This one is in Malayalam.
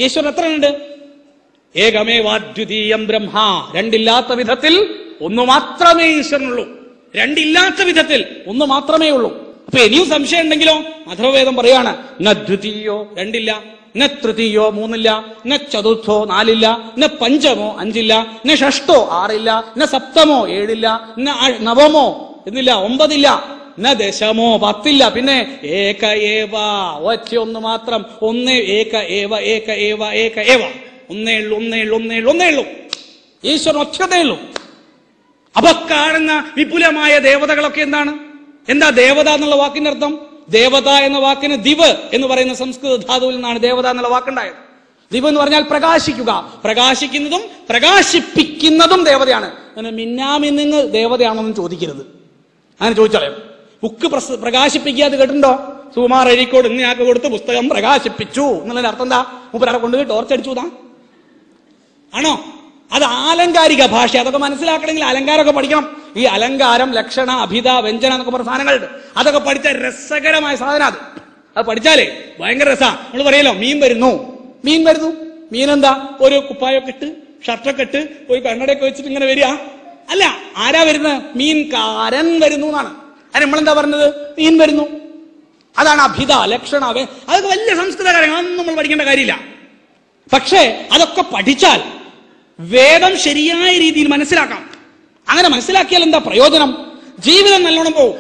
ഈശ്വരൻ എത്ര ഉണ്ട്? ഏകമേവാദ്വിതീയം ബ്രഹ്മ. രണ്ടില്ലാത്ത വിധത്തിൽ ഒന്ന് മാത്രമേ ഈശ്വരനുള്ളൂ. രണ്ടില്ലാത്ത വിധത്തിൽ ഒന്ന് മാത്രമേ ഉള്ളൂ. അപ്പൊ ഇനിയും സംശയം ഉണ്ടെങ്കിലോ അഥർവവേദം പറയാണ്, ന ദ്വിതീയോ രണ്ടില്ല, ന തൃതീയോ മൂന്നില്ല, ന ചതുർത്ഥോ നാലില്ല, ന പഞ്ചമോ അഞ്ചില്ല, ന ഷഷ്ടോ ആറില്ല, ന സപ്തമോ ഏഴില്ല, ന നവമോ എന്നില്ല ഒമ്പതില്ല, ന ദശമോ പത്തില്ല. പിന്നെ ഏക ഏവ, ഒറ്റ ഒന്ന് മാത്രം. ഒന്നേ ഏക ഏവ, ഏക ഏവ, ഏക ഏവ. ഒന്നേ ഉള്ളൂ, ഒന്നേ ഉള്ളൂ, ഒന്നേ ഉള്ളൂ, ഒന്നേ ഉള്ളൂ. ഈശ്വരൻ ഒറ്റതേ ഉള്ളൂ. അപ്പൊ കാണുന്ന വിപുലമായ ദേവതകളൊക്കെ എന്താണ്? എന്താ ദേവത എന്നുള്ള വാക്കിന്റെ അർത്ഥം? ദേവത എന്ന വാക്കിന് ദിവ് എന്ന് പറയുന്ന സംസ്കൃത ധാതുവിൽ നിന്നാണ് ദേവത എന്നുള്ള വാക്കുണ്ടായത്. ദിവ് എന്ന് പറഞ്ഞാൽ പ്രകാശിക്കുക. പ്രകാശിക്കുന്നതും പ്രകാശിപ്പിക്കുന്നതും ദേവതയാണ്. അങ്ങനെ മിന്നാമിന്നിങ് ദേവതയാണോന്ന് ചോദിക്കരുത്. അങ്ങനെ ചോദിച്ചാലോ ബുക്ക് പ്രകാശിപ്പിക്കാതെ കേട്ടിട്ടുണ്ടോ? സുകുമാർ അഴീക്കോട് ഇന്നയാൾക്ക് കൊടുത്ത് പുസ്തകം പ്രകാശിപ്പിച്ചു എന്നുള്ളതിന്റെ അർത്ഥം എന്താ? മൂപ്പരാടെ കൊണ്ടുപോയി ടോർച്ചടിച്ചു എന്നാ ആണോ? അത് ആലങ്കാരിക ഭാഷ. അതൊക്കെ മനസ്സിലാക്കണമെങ്കിൽ അലങ്കാരമൊക്കെ പഠിക്കണം. ഈ അലങ്കാരം, ലക്ഷണ, അഭിധ, വ്യഞ്ജന എന്നൊക്കെ പറഞ്ഞ സാധനങ്ങളുണ്ട്. അതൊക്കെ പഠിച്ച രസകരമായ സാധനം. അത് പഠിച്ചാലേ ഭയങ്കര രസമാണ്. നമ്മൾ പറയല്ലോ മീൻ വരുന്നു, മീൻ വരുന്നു. മീൻ എന്താ? ഒരു കുപ്പായൊക്കെ ഇട്ട് ഷർട്ടൊക്കെ ഇട്ട് ഒരു കണ്ണടയൊക്കെ വെച്ചിട്ട് ഇങ്ങനെ വരിക അല്ല. ആരാ വരുന്നത്? മീൻകാരൻ വരുന്നു എന്നാണ്. അത് നമ്മളെന്താ പറഞ്ഞത്? മീൻ വരുന്നു. അതാണ് അഭിധ, ലക്ഷണ. അതൊക്കെ വലിയ സംസ്കൃത കാര്യങ്ങൾ, അതൊന്നും നമ്മൾ പഠിക്കേണ്ട കാര്യമില്ല. പക്ഷേ അതൊക്കെ പഠിച്ചാൽ വേദം ശരിയായ രീതിയിൽ മനസ്സിലാക്കാം. അങ്ങനെ മനസ്സിലാക്കിയാൽ എന്താ പ്രയോജനം? ജീവിതം നല്ലോണം പോവും.